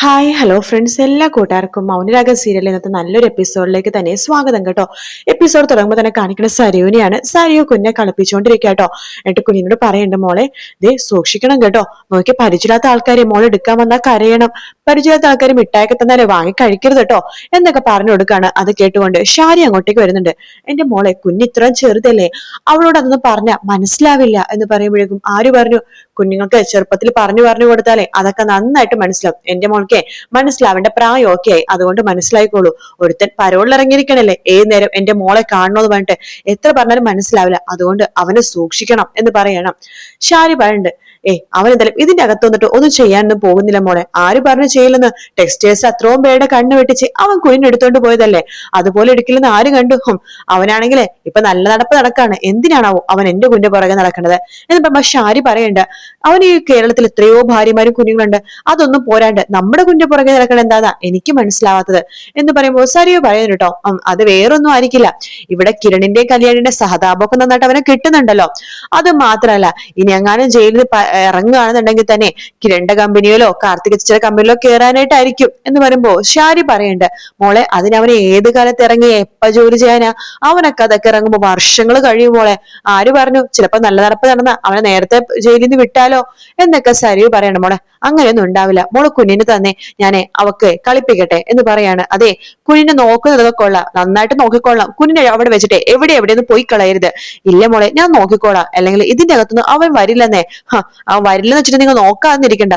Hi hello friends, എല്ലാ കൂട്ടുകാർക്കും മൗനരാഗ സീരിയലിൽ ഇന്നത്തെ നല്ലൊരു എപ്പിസോഡിലേക്ക് തന്നെ സ്വാഗതം കേട്ടോ. എപ്പിസോഡ് തുടങ്ങുമ്പോൾ തന്നെ കാണിക്കുന്ന സരിയുനെയാണ്. സരിയു കുഞ്ഞെ കളിപ്പിച്ചുകൊണ്ടിരിക്കുക കേട്ടോ. എന്നിട്ട് കുഞ്ഞിനോട് പറയണ്ട, മോളെ ദേ സൂക്ഷിക്കണം കേട്ടോ, നോക്കി പരിചയമില്ലാത്ത ആൾക്കാരെ മോളെ എടുക്കാൻ വന്നാൽ കരയണം, പരിചയമില്ലാത്ത ആൾക്കാർ മിഠായിക്ക് തന്നാലേ വാങ്ങി കഴിക്കരുത് കേട്ടോ എന്നൊക്കെ പറഞ്ഞു കൊടുക്കാണ്. അത് കേട്ടുകൊണ്ട് ഷാരി അങ്ങോട്ടേക്ക് വരുന്നുണ്ട്. എന്റെ മോളെ, കുഞ്ഞ് ഇത്രയും ചെറുതല്ലേ, അവളോട് അതൊന്നും പറഞ്ഞ മനസ്സിലാവില്ല എന്ന് പറയുമ്പോഴേക്കും ആര് പറഞ്ഞു, കുഞ്ഞുങ്ങൾക്ക് ചെറുപ്പത്തിൽ പറഞ്ഞു കൊടുത്താലേ അതൊക്കെ നന്നായിട്ട് മനസ്സിലാവും. എന്റെ മോൾക്കെ മനസ്സിലാവേണ്ട പ്രായമൊക്കെ ആയി, അതുകൊണ്ട് മനസ്സിലായിക്കോളൂ. ഒരുത്തൻ പരോളിൽ ഇറങ്ങിയിരിക്കണല്ലേ, ഏത് നേരം എന്റെ മോളെ കാണണോന്ന് പറഞ്ഞിട്ട് എത്ര പറഞ്ഞാലും മനസ്സിലാവില്ല, അതുകൊണ്ട് അവനെ സൂക്ഷിക്കണം എന്ന് പറയണം. ഷാരി പറയുന്നുണ്ട്, അവൻ എന്തായാലും ഇതിന്റെ അകത്ത് വന്നിട്ട് ഒന്നും ചെയ്യാനൊന്നും പോകുന്നില്ല മോളെ, ആര് പറഞ്ഞു ചെയ്യില്ലെന്ന്, ടെക്സ്റ്റൈൽസ് അത്രയും പേരുടെ കണ്ണ് വെട്ടിച്ച് അവൻ കുഞ്ഞെടുത്തോണ്ട് പോയതല്ലേ, അതുപോലെ എടുക്കില്ലെന്ന് ആര് കണ്ടു. അവനാണെങ്കിലേ ഇപ്പൊ നല്ല നടപ്പ് നടക്കാണ്, എന്തിനാണാവോ അവൻ എന്റെ കുഞ്ഞിന്റെ പുറകെ നടക്കുന്നത് എന്ന് പറയുമ്പോ ഷാരി പറയണ്ട, അവൻ ഈ കേരളത്തിൽ എത്രയോ ഭാര്യമാരും കുഞ്ഞുങ്ങളുണ്ട്, അതൊന്നും പോരാണ്ട് നമ്മുടെ കുഞ്ഞിന്റെ പുറകെ നടക്കണം എന്താ എനിക്ക് മനസ്സിലാവാത്തത് എന്ന് പറയുമ്പോൾ സരിയോ പറയുന്നു കേട്ടോ. അത് വേറൊന്നും ആയിരിക്കില്ല, ഇവിടെ കിരണിന്റെ കല്യാണിന്റെ സഹതാപമൊക്കെ നന്നായിട്ട് അവനെ കിട്ടുന്നുണ്ടല്ലോ, അത് മാത്രല്ല ഇനി എങ്ങാനും ജയിലിൽ ഇറങ്ങുകയാണെന്നുണ്ടെങ്കിൽ തന്നെ കിരണിന്റെ കമ്പനിയിലോ കാർത്തിക ചില കമ്പനിയിലോ കയറാനായിട്ടായിരിക്കും എന്ന് പറയുമ്പോ ഷാരി പറയണ്ട്, മോളെ അതിനവനെ ഏത് കാലത്ത് ഇറങ്ങി എപ്പ ജോലി ചെയ്യാനാ, അവനൊക്കെ അതൊക്കെ ഇറങ്ങുമ്പോ വർഷങ്ങൾ കഴിയും മോളെ, ആര് പറഞ്ഞു ചിലപ്പോ നല്ല നടപ്പ് നടന്ന അവനെ നേരത്തെ ജയിലിൽ നിന്ന് വിട്ടാലോ എന്നൊക്കെ സരിയു പറയണം. മോളെ അങ്ങനെയൊന്നും ഉണ്ടാവില്ല, മോള് കുഞ്ഞിന് തന്നെ ഞാനേ അവക്ക് കളിപ്പിക്കട്ടെ എന്ന് പറയാണ്. അതെ, കുഞ്ഞിനെ നോക്കുന്നതൊക്കെ കൊള്ളാം, നന്നായിട്ട് നോക്കിക്കൊള്ളാം, കുഞ്ഞിനെ അവിടെ വെച്ചിട്ട് എവിടെയൊന്നും പോയി കളയരുത്. ഇല്ല മോളെ ഞാൻ നോക്കിക്കോളാം, അല്ലെങ്കിൽ ഇതിന്റെ അകത്തുനിന്ന് അവൻ വരില്ലെന്നേ. അവൻ വരില്ലെന്ന് വെച്ചിട്ട് നിങ്ങൾ നോക്കാതിരിക്കണ്ട,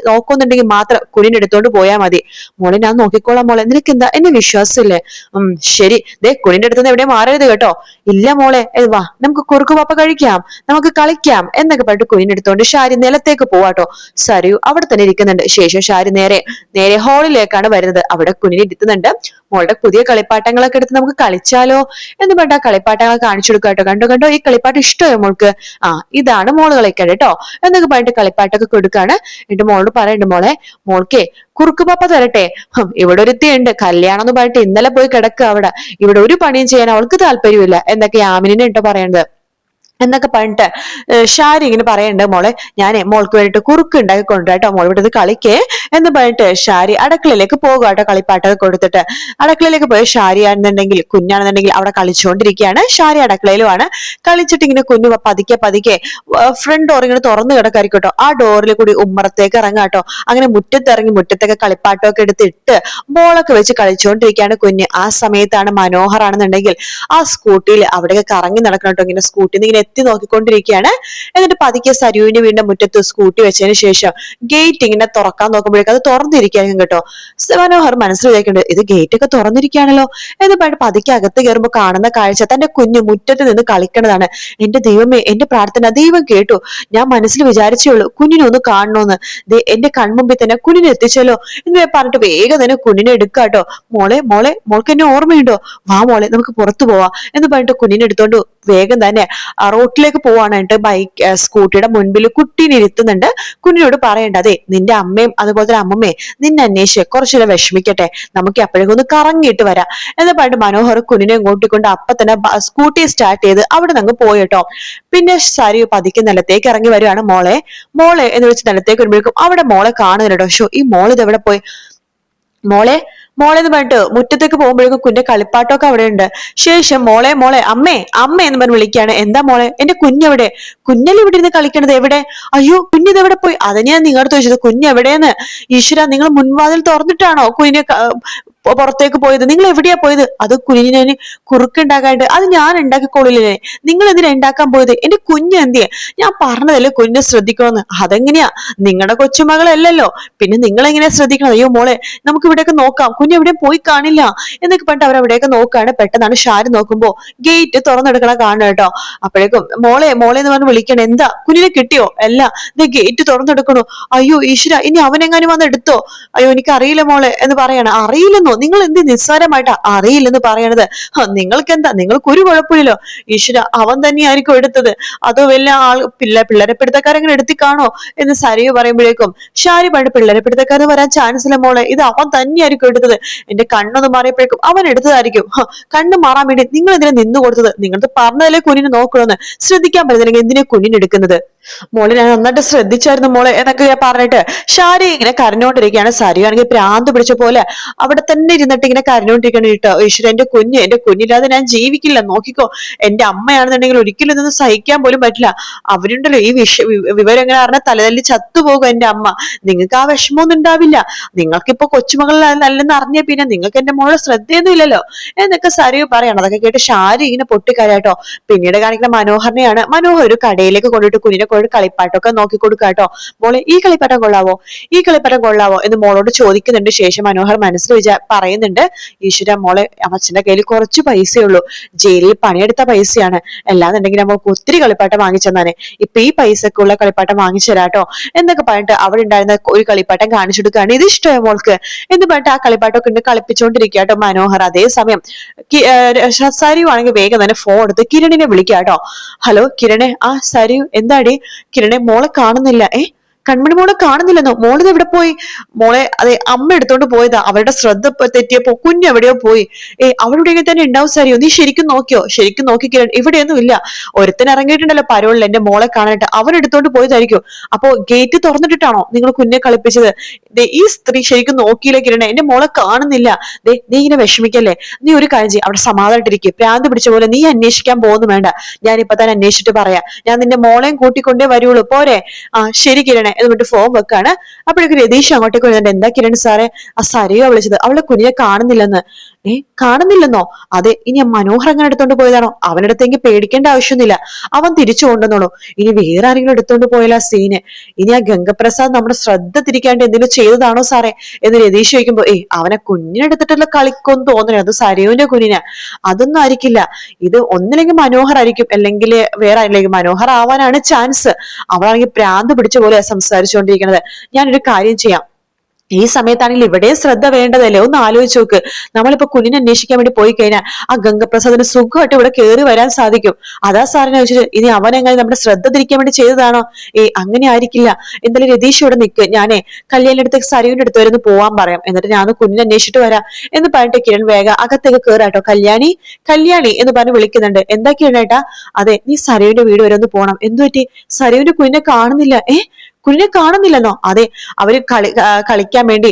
നോക്കുന്നുണ്ടെങ്കിൽ മാത്രം കുഞ്ഞിനെ എടുത്തോണ്ട് പോയാൽ മതി. മോളെ ഞാൻ നോക്കിക്കോളാം മോളെ, നിനക്ക് എന്താ എന്നെ വിശ്വാസമില്ലേ? ശരി, ദേ കുഞ്ഞിന്റെ അടുത്തുനിന്ന് എവിടെ മാറരുത് കേട്ടോ. ഇല്ല മോളെ, വാ നമുക്ക് കുറുക്ക് പപ്പ കഴിക്കാം, നമുക്ക് കളിക്കാം എന്നൊക്കെ പറഞ്ഞിട്ട് കുഞ്ഞിനെ എടുത്തോണ്ട് ഷാരി നിലത്തേക്ക് പോവാട്ടോ. സരിയു അവിടെ തന്നെ ഇരിക്കുന്നുണ്ട്. ശേഷം ഷാരി നേരെ ഹാളിലേക്കാണ് വരുന്നത്. അവിടെ കുഞ്ഞിനെ ഇരുത്തുന്നുണ്ട്. മോളുടെ പുതിയ കളിപ്പാട്ടങ്ങളൊക്കെ എടുത്ത് നമുക്ക് കളിച്ചാലോ എന്ന് പറഞ്ഞ കളിപ്പാട്ടങ്ങൾ കാണിച്ചു കൊടുക്കാട്ടോ. കണ്ടോ ഈ കളിപ്പാട്ടം ഇഷ്ടമായോ മോൾക്ക്? ഇതാണ് മോള് കളിക്കേണ്ടത് കേട്ടോ എന്നൊക്കെ പറഞ്ഞിട്ട് കളിപ്പാട്ടൊക്കെ കൊടുക്കാണ്. എന്നിട്ട് മോളോട് പറയുന്നുണ്ട്, മോളെ മോൾക്കേ കുറുക്ക് പപ്പ തരട്ടെ, ഇവിടെ ഒരുത്തിയുണ്ട് കല്യാണം എന്ന് പറഞ്ഞിട്ട് ഇന്നലെ പോയി കിടക്കുക അവിടെ, ഇവിടെ ഒരു പണിയും ചെയ്യാൻ അവൾക്ക് താല്പര്യമില്ല എന്നൊക്കെ യാമിനെ കേട്ടോ പറയണത് എന്നൊക്കെ പറഞ്ഞിട്ട് ഷാരി ഇങ്ങനെ പറയണ്ട്, മോളെ ഞാനേ മോൾക്ക് വേണ്ടിട്ട് കുറുക്ക് ഉണ്ടാക്കി കൊണ്ടുവരാട്ടോ, മോൾ ഇവിടെ ഇത് കളിക്കേ എന്ന് പറഞ്ഞിട്ട് ഷാരി അടുക്കളയിലേക്ക് പോകുകട്ടോ. കളിപ്പാട്ടൊക്കെ കൊടുത്തിട്ട് അടുക്കളയിലേക്ക് പോയ ഷാരി ആണെന്നുണ്ടെങ്കിൽ കുഞ്ഞാണെന്നുണ്ടെങ്കിൽ അവിടെ കളിച്ചുകൊണ്ടിരിക്കുകയാണ്. ഷാരി അടുക്കളയിലുമാണ്. കളിച്ചിട്ട് ഇങ്ങനെ കുഞ്ഞു പതുക്കെ ഫ്രണ്ട് ഡോർ ഇങ്ങനെ തുറന്നു കിടക്കായിരിക്കട്ടോ. ആ ഡോറിൽ കൂടി ഉമ്മറത്തേക്ക് ഇറങ്ങാട്ടോ. അങ്ങനെ മുറ്റത്തിറങ്ങി മുറ്റത്തൊക്കെ കളിപ്പാട്ടമൊക്കെ എടുത്തിട്ട് ബോളൊക്കെ വെച്ച് കളിച്ചുകൊണ്ടിരിക്കുകയാണ് കുഞ്ഞ്. ആ സമയത്താണ് മനോഹർ ആണെന്നുണ്ടെങ്കിൽ ആ സ്കൂട്ടിയിൽ അവിടെയൊക്കെ കറങ്ങി നടക്കണം കേട്ടോ. ഇങ്ങനെ സ്കൂട്ടിന്ന് ഇങ്ങനെ എത്തി നോക്കിക്കൊണ്ടിരിക്കുകയാണ്. എന്നിട്ട് പതുക്കെ സരുവിന്റെ വീടിന്റെ മുറ്റത്ത് സ്കൂട്ടി വെച്ചതിന് ശേഷം ഗേറ്റ് ഇങ്ങനെ തുറക്കാൻ നോക്കുമ്പോഴേക്കും അത് തുറന്നിരിക്കുകയായിരിക്കും കേട്ടോ. മനോഹർ മനസ്സിൽ വിചാരിക്കേണ്ടത്, ഇത് ഗേറ്റ് ഒക്കെ തുറന്നിരിക്കുകയാണല്ലോ എന്ന് പറഞ്ഞിട്ട് പതുക്കെ അകത്ത് കയറുമ്പോൾ കാണുന്ന കാഴ്ച തന്റെ കുഞ്ഞു മുറ്റത്ത് നിന്ന് കളിക്കണതാണ്. എന്റെ ദൈവമേ, എന്റെ പ്രാർത്ഥന ദൈവം കേട്ടു. ഞാൻ മനസ്സിൽ വിചാരിച്ചേ ഉള്ളൂ കുഞ്ഞിനെ ഒന്ന് കാണണോന്ന്, എന്റെ കൺമുമ്പിൽ തന്നെ കുഞ്ഞിനെ എത്തിച്ചല്ലോ എന്ന് പറഞ്ഞിട്ട് വേഗം തന്നെ കുഞ്ഞിനെ എടുക്കാട്ടോ. മോൾക്ക് എന്നെ ഓർമ്മയുണ്ടോ? വാ മോളെ നമുക്ക് പുറത്തു പോവാ എന്ന് പറഞ്ഞിട്ട് കുഞ്ഞിനെ എടുത്തോണ്ട് വേഗം തന്നെ റോട്ടിലേക്ക് പോവാണ്. സ്കൂട്ടിയുടെ മുൻപിൽ കുട്ടീനെ ഇരുത്തുന്നുണ്ട്. കുഞ്ഞിനോട് പറയണ്ട, അതെ നിന്റെ അമ്മയും അതുപോലെ തന്നെ അമ്മമ്മയെ നിന്നെ അന്വേഷിച്ച് കുറച്ചുകൂടെ വിഷമിക്കട്ടെ, നമുക്ക് അപ്പോഴേക്കും ഒന്ന് കറങ്ങിയിട്ട് വരാം എന്ന് പറഞ്ഞിട്ട് മനോഹർ കുഞ്ഞിനെ കൂട്ടിക്കൊണ്ട് അപ്പൊ തന്നെ സ്കൂട്ടി സ്റ്റാർട്ട് ചെയ്ത് അവിടെ നിന്ന് പോയിട്ടോ. പിന്നെ സരി പതിക്ക് നിലത്തേക്ക് ഇറങ്ങി വരുവാണ്. മോളെ എന്ന് വെച്ച് നിലത്തേക്ക് വരുമ്പോഴേക്കും അവിടെ മോളെ കാണുന്നില്ല കേട്ടോ. ഷോ ഈ മോൾ ഇത് എവിടെ പോയി? മോളെ എന്ന് പറഞ്ഞിട്ട് മുറ്റത്തേക്ക് പോകുമ്പോഴേക്കും കുഞ്ഞിന്റെ കളിപ്പാട്ടമൊക്കെ അവിടെ ഉണ്ട്. ശേഷം മോളെ അമ്മേ എന്ന് പറഞ്ഞ് വിളിക്കുകയാണ്. എന്താ മോളെ, എന്റെ കുഞ്ഞെവിടെ? കുഞ്ഞല്ലേ ഇവിടെ ഇരുന്ന് കളിക്കണത്, എവിടെ? അയ്യോ കുഞ്ഞിത് എവിടെ പോയി? അതിനെ ഞാൻ നിങ്ങളോട് ചോദിച്ചത്, കുഞ്ഞെവിടെയെന്ന്. ഈശ്വര, നിങ്ങൾ മുൻവാതിൽ തുറന്നിട്ടാണോ കുഞ്ഞിനെ പുറത്തേക്ക് പോയത്? നിങ്ങൾ എവിടെയാ പോയത്? അത് കുഞ്ഞിനെ കുറുക്കുണ്ടാക്കാണ്ട് അത് ഞാൻ ഉണ്ടാക്കിക്കോളില്ലേ, നിങ്ങൾ എന്തിനാ ഉണ്ടാക്കാൻ പോയത്? എന്റെ കുഞ്ഞ് എന്തിയെ? ഞാൻ പറഞ്ഞതല്ലേ കുഞ്ഞിനെ ശ്രദ്ധിക്കണമെന്ന്. അതെങ്ങനെയാ, നിങ്ങളുടെ കൊച്ചുമകളല്ലല്ലോ, പിന്നെ നിങ്ങൾ എങ്ങനെയാ ശ്രദ്ധിക്കണം? അയ്യോ മോളെ നമുക്ക് ഇവിടെയൊക്കെ നോക്കാം, കുഞ്ഞ് എവിടെ പോയി കാണില്ല എന്നൊക്കെ പറഞ്ഞിട്ട് അവരവിടെയൊക്കെ നോക്കാണ്. പെട്ടെന്നാണ് ഷാരി നോക്കുമ്പോ ഗേറ്റ് തുറന്നെടുക്കണ കാണുക കേട്ടോ. അപ്പോഴേക്കും മോളെ എന്ന് പറഞ്ഞ് വിളിക്കണേ. എന്താ കുഞ്ഞിനെ കിട്ടിയോ? അല്ല, ഗേറ്റ് തുറന്നെടുക്കണോ. അയ്യോ ഈശ്വര, ഇനി അവനെങ്ങാനും വന്ന് എടുത്തോ? അയ്യോ എനിക്ക് അറിയില്ല മോളെ എന്ന് പറയണം. അറിയില്ലെന്നോ? അറിയുന്നു, നിങ്ങൾ എന്ത് നിസ്സാരമായിട്ട് അറിയില്ലെന്ന് പറയണത്? നിങ്ങൾക്ക് എന്താ, നിങ്ങൾക്ക് ഒരു കുഴപ്പമില്ലല്ലോ. ഈശ്വര, അവൻ തന്നെയായിരിക്കും എടുത്തത്, അതോ വല്ല പിള്ളേരെ പിടുത്തക്കാരെങ്ങനെ എടുത്തി കാണോ എന്ന് സരിയു പറയുമ്പോഴേക്കും ഷാരി പണ്ട് പിള്ളേരെ പിടുത്തക്കാരൻ വരാൻ ചാൻസ് ഇല്ല മോളെ, ഇത് അവൻ തന്നെയായിരിക്കും എടുത്തത്. എന്റെ കണ്ണൊന്ന് മാറിയപ്പോഴേക്കും അവൻ എടുത്തതായിരിക്കും. കണ്ണ് മാറാൻ വേണ്ടി നിങ്ങൾ എന്തിനാ നിന്ന് കൊടുത്തത്? നിങ്ങൾക്ക് പറഞ്ഞതല്ലേ കുഞ്ഞിനെ നോക്കണമെന്ന്, ശ്രദ്ധിക്കാൻ പറ്റുന്നില്ലെങ്കിൽ എന്തിനാ കുഞ്ഞിനെ എടുക്കുന്നത്? മോളെ ഞാൻ നന്നായിട്ട് ശ്രദ്ധിച്ചായിരുന്നു മോളെ എന്നൊക്കെ ഞാൻ പറഞ്ഞിട്ട് ഷാരി ഇങ്ങനെ കരഞ്ഞോണ്ടിരിക്കുകയാണ്. സരിയു ആണെങ്കിൽ ഭ്രാന്ത് പിടിച്ച പോലെ അവിടെ തന്നെ ഇരുന്നിട്ട് ഇങ്ങനെ കരഞ്ഞോണ്ടിരിക്കണം. കേട്ടോ, ഈശ്വര, എന്റെ കുഞ്ഞില്ലാതെ ഞാൻ ജീവിക്കില്ല, നോക്കിക്കോ. എന്റെ അമ്മയാണെന്നുണ്ടെങ്കിൽ ഒരിക്കലും ഇതൊന്നും സഹിക്കാൻ പോലും പറ്റില്ല. അവരുണ്ടല്ലോ ഈ വിവരം എങ്ങനെ അറിഞ്ഞാൽ തലതല്ലി ചത്തുപോകും എന്റെ അമ്മ. നിങ്ങൾക്ക് ആ വിഷമമൊന്നും ഉണ്ടാവില്ല. നിങ്ങൾക്കിപ്പോ കൊച്ചുമകളല്ലെന്ന് അറിഞ്ഞ പിന്നെ നിങ്ങൾക്ക് എന്റെ മോളെ ശ്രദ്ധയൊന്നും ഇല്ലല്ലോ എന്നൊക്കെ സരിയു പറയണം. അതൊക്കെ കേട്ട് ഷാരി ഇങ്ങനെ പൊട്ടിക്കരയാട്ടോ. പിന്നീട് കാണിക്കുന്ന മനോഹറിനെയാണ്. മനോഹർ ഒരു കടയിലേക്ക് കൊണ്ടിട്ട് കുഞ്ഞിനെ കൊണ്ട് കളിപ്പാട്ടൊക്കെ നോക്കി കൊടുക്കാട്ടോ. മോളെ, ഈ കളിപ്പാട്ടം കൊള്ളാവോ, ഈ കളിപ്പാട്ടം കൊള്ളാവോ എന്ന് മോളോട് ചോദിക്കുന്നുണ്ട്. ശേഷം മനോഹർ മനസ്സിൽ പറയുന്നുണ്ട്, ഈശ്വര മോളെ, അച്ഛന്റെ കയ്യിൽ കുറച്ച് പൈസയുള്ളൂ, ജയിലിൽ പണിയെടുത്ത പൈസയാണ്, അല്ലാന്നുണ്ടെങ്കിൽ നമ്മൾക്ക് ഒത്തിരി കളിപ്പാട്ടം വാങ്ങിച്ചെന്നാനെ, ഇപ്പൊ ഈ പൈസക്കുള്ള കളിപ്പാട്ടം വാങ്ങിച്ചു തരാട്ടോ എന്നൊക്കെ പറഞ്ഞിട്ട് അവിടെ ഉണ്ടായിരുന്ന ഒരു കളിപ്പാട്ടം കാണിച്ചു കൊടുക്കുകയാണ്. ഇത് ഇഷ്ടമായ മോൾക്ക് എന്ന് പറഞ്ഞിട്ട് ആ കളിപ്പാട്ടമൊക്കെ ഉണ്ട് കളിപ്പിച്ചുകൊണ്ടിരിക്കുകട്ടോ മനോഹർ. അതേസമയം സരിയു ആണെങ്കിൽ വേഗം തന്നെ ഫോൺ എടുത്ത് കിരണിനെ വിളിക്കാട്ടോ. ഹലോ കിരണെ. ആ സരിയു, എന്താടി? കിരണെ, മോളെ കാണുന്നില്ല. കൺമണി മോളെ കാണുന്നില്ലെന്നോ? മോളിത് എവിടെ പോയി? മോളെ, അതെ, അമ്മ എടുത്തോണ്ട് പോയതാ. അവരുടെ ശ്രദ്ധ തെറ്റിയപ്പോ കുഞ്ഞ് എവിടെയോ പോയി. അവളുടെ തന്നെ ഉണ്ടാവും. സരിയോ, നീ ശരിക്കും നോക്കിയോ? ശരിക്കും നോക്കി കിരൺ, ഇവിടെയൊന്നും ഇല്ല. ഒരുത്തൻ ഇറങ്ങിയിട്ടുണ്ടല്ലോ പരോളിൽ എന്റെ മോളെ കാണാനായിട്ട്, അവൻ എടുത്തോണ്ട് പോയതായിരിക്കും. അപ്പോ ഗേറ്റ് തുറന്നിട്ടിട്ടാണോ നിങ്ങൾ കുഞ്ഞെ കളിപ്പിച്ചത്? ഈ സ്ത്രീ ശരിക്കും നോക്കിയില്ല കിരണ, എന്റെ മോളെ കാണുന്നില്ല. നീ ഇങ്ങനെ വിഷമിക്കല്ലേ. നീ ഒരു കാര്യം ചെയ്യും, അവിടെ സമാധാനായിട്ടിരിക്കും. ഭ്രാന്ത് പിടിച്ച പോലെ നീ അന്വേഷിക്കാൻ പോകുന്നു വേണ്ട. ഞാനിപ്പോ തന്നെ അന്വേഷിച്ചിട്ട് പറയാം. ഞാൻ നിന്റെ മോളെയും കൂട്ടിക്കൊണ്ടേ വരുള്ളൂ, പോരെ? ശരി കിരണെ എന്നിട്ട് ഫോൺ വെക്കാണ്. അപ്പോഴേക്ക് രതീഷ് അങ്ങോട്ടേക്ക് വരുന്നുണ്ട്. എന്താ കിരൺ സാറേ, ആ സരിയോ വിളിച്ചത്? അവളെ കുഞ്ഞിനെ കാണുന്നില്ലെന്ന്. കാണുന്നില്ലെന്നോ? അതെ. ഇനി മനോഹർ അങ്ങനെ എടുത്തോണ്ട് പോയതാണോ? അവനെടുത്തെങ്കിൽ പേടിക്കേണ്ട ആവശ്യമൊന്നുമില്ല, അവൻ തിരിച്ചു കൊണ്ടുവന്നോളൂ. ഇനി വേറെ ആരെങ്കിലും എടുത്തോണ്ട് പോയാലോ സീന്? ഇനി ആ ഗംഗപ്രസാദ് നമ്മുടെ ശ്രദ്ധ തിരിക്കാണ്ട് എന്തെങ്കിലും ചെയ്തതാണോ സാറേ എന്ന് രതീഷ് ചോദിക്കുമ്പോ, അവനെ കുഞ്ഞിനെടുത്തിട്ടുള്ള കളിക്കൊന്നും തോന്നുന്നില്ല, അത് സരിയുവിന്റെ കുഞ്ഞിനെ. അതൊന്നും ആയിരിക്കില്ല. ഇത് ഒന്നില്ലെങ്കിൽ മനോഹർ ആയിരിക്കും, അല്ലെങ്കിൽ വേറെ ആരില്ലെങ്കിൽ മനോഹർ ആവാനാണ് ചാൻസ്. അവളാണെങ്കിൽ പ്രാന്ത് പിടിച്ച പോലെ സംസാരിച്ചുകൊണ്ടിരിക്കുന്നത്. ഞാനൊരു കാര്യം ചെയ്യാം, ഈ സമയത്താണെങ്കിൽ ഇവിടെ ശ്രദ്ധ വേണ്ടതല്ലേ? ഒന്ന് ആലോചിച്ച് നോക്ക്. നമ്മളിപ്പോ കുഞ്ഞിനെ അന്വേഷിക്കാൻ വേണ്ടി പോയി കഴിഞ്ഞാൽ ആ ഗംഗപ്രസാദിന് സുഖമായിട്ട് ഇവിടെ കയറി വരാൻ സാധിക്കും. അതാ സാറിനെ ചോദിച്ചിട്ട്, ഇനി അവനെങ്ങനെ നമ്മുടെ ശ്രദ്ധ തിരിക്കാൻ വേണ്ടി ചെയ്തതാണോ? അങ്ങനെ ആയിരിക്കില്ല. എന്തായാലും രതീഷ് ഇവിടെ നിൽക്ക്, ഞാനേ കല്യാണിന്റെ അടുത്തേക്ക് സരിയുടെ അടുത്ത് വരെ ഒന്ന് പോവാൻ പറയാം, എന്നിട്ട് ഞാൻ കുഞ്ഞിനെ അന്വേഷിച്ചിട്ട് വരാം എന്ന് പറഞ്ഞിട്ട് കിരൺ വേഗം അകത്തേക്ക് കയറാട്ടോ. കല്യാണി കല്യാണി എന്ന് പറഞ്ഞ് വിളിക്കുന്നുണ്ട്. എന്താ കിരണേട്ടാ? അതെ, നീ സരിയുടെ വീട് വരെ ഒന്ന് പോണം. എന്തു പറ്റി? സരിയുടെ കുഞ്ഞിനെ കാണുന്നില്ല. കുഞ്ഞിനെ കാണുന്നില്ലെന്നോ? അതെ, അവര് കളിക്കാൻ വേണ്ടി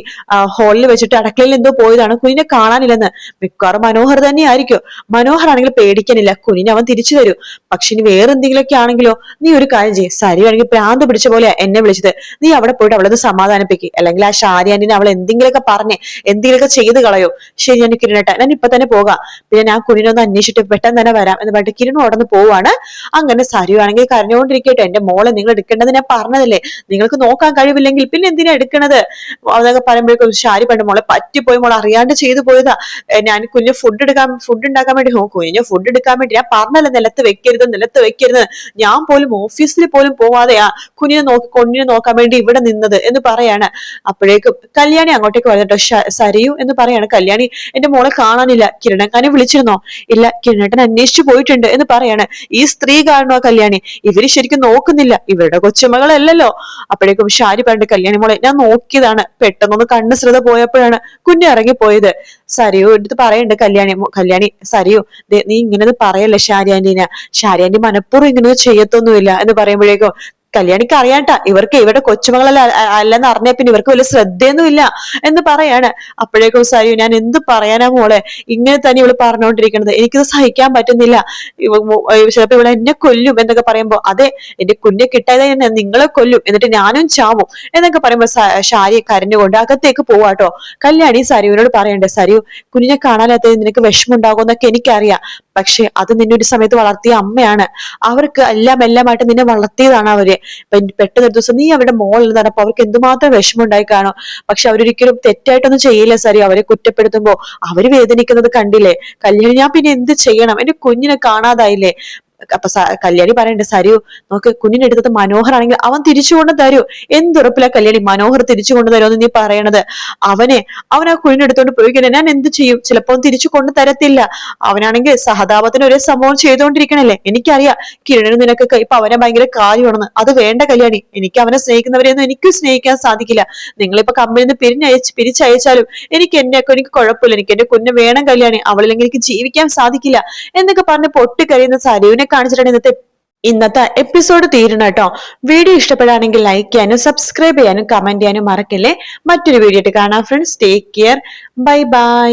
ഹാളിൽ വെച്ചിട്ട് അടുക്കളയിൽ എന്തോ പോയതാണ്, കുഞ്ഞിനെ കാണാനില്ലെന്ന്. മിക്കവാറും മനോഹർ തന്നെ ആയിരിക്കും. മനോഹർ ആണെങ്കിൽ പേടിക്കാനില്ല, കുഞ്ഞിനെ അവൻ തിരിച്ചു തരും. പക്ഷെ ഇനി വേറെ എന്തെങ്കിലുമൊക്കെ ആണെങ്കിലോ? നീ ഒരു കാര്യം ചെയ്യ്, സരി ആണെങ്കിൽ പ്രാന്ത് പിടിച്ച പോലെ എന്നെ വിളിച്ചത്, നീ അവിടെ പോയിട്ട് അവളത് സമാധാനിപ്പിക്കും, അല്ലെങ്കിൽ ആ ഷാരി ആന്റിനെ അവൾ എന്തെങ്കിലുമൊക്കെ പറഞ്ഞ് എന്തെങ്കിലുമൊക്കെ ചെയ്ത് കളയോ? ശരി, ഞാൻ കിരണേട്ടാ, ഞാൻ ഇപ്പൊ തന്നെ പോകാം, പിന്നെ ഞാൻ കുഞ്ഞിനെ ഒന്ന് അന്വേഷിച്ചിട്ട് പെട്ടെന്ന് തന്നെ വരാം എന്ന് പറഞ്ഞിട്ട് കിരണും ഉടന്ന് പോവാണ്. അങ്ങനെ സരി ആണെങ്കിൽ കരഞ്ഞുകൊണ്ടിരിക്കട്ടെ, എന്റെ മോളെ നിങ്ങൾ എടുക്കേണ്ടത് ഞാൻ പറഞ്ഞതല്ലേ, നിങ്ങൾക്ക് നോക്കാൻ കഴിവില്ലെങ്കിൽ പിന്നെ എന്തിനാ എടുക്കണത് അതൊക്കെ പറയുമ്പോഴേക്കും ഷാരി പണ്ട് മോളെ പറ്റിപ്പോയി, മോളെ അറിയാണ്ട് ചെയ്തു പോയതാ. ഞാൻ കുഞ്ഞ് ഫുഡ് ഉണ്ടാക്കാൻ വേണ്ടി കുഞ്ഞ് ഫുഡ് എടുക്കാൻ വേണ്ടി ഞാൻ പറഞ്ഞല്ലോ നിലത്ത് വെക്കരുത്. ഞാൻ പോലും ഓഫീസിൽ പോലും പോവാതെയാ കുഞ്ഞിനെ നോക്കാൻ വേണ്ടി ഇവിടെ നിന്നത് എന്ന് പറയാണ്. അപ്പോഴേക്കും കല്യാണി അങ്ങോട്ടേക്ക് വന്നിട്ടോ. സരിയു എന്ന് പറയാണ്. കല്യാണി, എന്റെ മോളെ കാണാനില്ല, കിരണക്കാനെ വിളിച്ചിരുന്നോ? ഇല്ല, കിരണേട്ടൻ അന്വേഷിച്ചു പോയിട്ടുണ്ട് എന്ന് പറയാണ്. ഈ സ്ത്രീ കാണുക കല്യാണി, ഇവര് ശരിക്കും നോക്കുന്നില്ല, ഇവരുടെ കൊച്ചുമകളല്ലല്ലോ. അപ്പോഴേക്കും ഷാരി പറഞ്ഞിട്ട്, കല്യാണി മോളെ ഞാൻ നോക്കിയതാണ്, പെട്ടെന്നൊന്ന് കണ്ണ് ശ്രദ്ധ പോയപ്പോഴാണ് കുഞ്ഞ് ഇറങ്ങിപ്പോയത്. സരിയു എടുത്ത് പറയുന്നുണ്ട്. കല്യാണി സരിയു, നീ ഇങ്ങനെ പറയല്ലേ ഷാരി ആന്റി മനഃപൂർവ്വം ഇങ്ങനെ ചെയ്യത്തൊന്നുമില്ല എന്ന് പറയുമ്പോഴേക്കും കല്യാണിക്ക് അറിയാട്ടാ, ഇവരുടെ കൊച്ചുമകളല്ല അല്ലെന്ന് അറിഞ്ഞ പിന്നെ ഇവർക്ക് വലിയ ശ്രദ്ധയൊന്നും ഇല്ല എന്ന് പറയാണ്. അപ്പോഴേക്കും സരിയു, ഞാൻ എന്ത് പറയാനാ മോളെ, ഇങ്ങനെ തന്നെ ഇവള് പറഞ്ഞുകൊണ്ടിരിക്കുന്നത്, എനിക്കിത് സഹിക്കാൻ പറ്റുന്നില്ല, ചിലപ്പോ ഇവിടെ എന്നെ കൊല്ലും എന്നൊക്കെ പറയുമ്പോ, അതെ, എന്റെ കുഞ്ഞെ കിട്ടാതെ ഞാൻ നിങ്ങളെ കൊല്ലും, എന്നിട്ട് ഞാനും ചാവും എന്നൊക്കെ പറയുമ്പോ ഷാരി കരഞ്ഞുകൊണ്ട് അകത്തേക്ക് പോവാട്ടോ. കല്യാണി സരിയുവിനോട് പറയണ്ടേ, സരിയു, കുഞ്ഞിനെ കാണാനാത്തത് നിനക്ക് വിഷമമുണ്ടാകും എന്നൊക്കെ എനിക്കറിയാം, പക്ഷെ അത് നിന്നെ ഒരു സമയത്ത് വളർത്തിയ അമ്മയാണ്, അവർക്ക് എല്ലാമായിട്ട് നിന്നെ വളർത്തിയതാണ് അവര്. പെട്ടെന്ന് ഒരു ദിവസം നീ അവരുടെ മോളിൽ നടപ്പോ അവർക്ക് എന്തുമാത്രം വിഷമം ഉണ്ടായി കാണും. പക്ഷെ അവരൊരിക്കലും തെറ്റായിട്ടൊന്നും ചെയ്യില്ല സരി. അവരെ കുറ്റപ്പെടുത്തുമ്പോ അവര് വേദനിക്കുന്നത് കണ്ടില്ലേ? കല്യാണി, ഞാൻ പിന്നെ എന്ത് ചെയ്യണം? എന്റെ കുഞ്ഞിനെ കാണാതായില്ലേ? അപ്പൊ കല്യാണി പറയണ്ട് സരിയു നോക്ക് കുഞ്ഞിന്റെ അടുത്തത് മനോഹറാണെങ്കിൽ അവൻ തിരിച്ചു കൊണ്ട് തരൂ. എന്തുറപ്പില്ല കല്യാണി മനോഹർ തിരിച്ചു കൊണ്ട് തരുമെന്ന് നീ പറയണത്? അവൻ ആ കുഞ്ഞിന്റെ എടുത്തോണ്ട് പോയി കഴിഞ്ഞാൽ ഞാൻ എന്ത് ചെയ്യും? ചിലപ്പോ തിരിച്ചു കൊണ്ട് തരത്തില്ല. അവനാണെങ്കിൽ സഹതാപത്തിന് ഒരേ സംഭവം ചെയ്തുകൊണ്ടിരിക്കണല്ലേ. എനിക്കറിയാം കിരണിന് നിനക്കൊക്കെ ഇപ്പൊ അവനെ ഭയങ്കര കാര്യമാണെന്ന്. അത് വേണ്ട കല്യാണി, എനിക്ക് അവനെ സ്നേഹിക്കുന്നവരെയൊന്നും എനിക്കും സ്നേഹിക്കാൻ സാധിക്കില്ല. നിങ്ങളിപ്പോ കമ്പനിയിൽ നിന്ന് പിരിച്ചയച്ചാലും എനിക്ക് കുഴപ്പമില്ല. എനിക്ക് എന്റെ കുഞ്ഞ് വേണം കല്യാണി, അവളില്ലെങ്കിൽ എനിക്ക് ജീവിക്കാൻ സാധിക്കില്ല എന്നൊക്കെ പറഞ്ഞ് പൊട്ടിക്കരയുന്ന സരുവിനെ കാണിച്ചിട്ടാണ് ഇന്നത്തെ എപ്പിസോഡ് തീരണം കേട്ടോ. വീഡിയോ ഇഷ്ടപ്പെടുകയാണെങ്കിൽ ലൈക്ക് ചെയ്യാനും സബ്സ്ക്രൈബ് ചെയ്യാനും കമന്റ് ചെയ്യാനും മറക്കല്ലേ. മറ്റൊരു വീഡിയോ ആയിട്ട് കാണാം friends. Take care. Bye bye.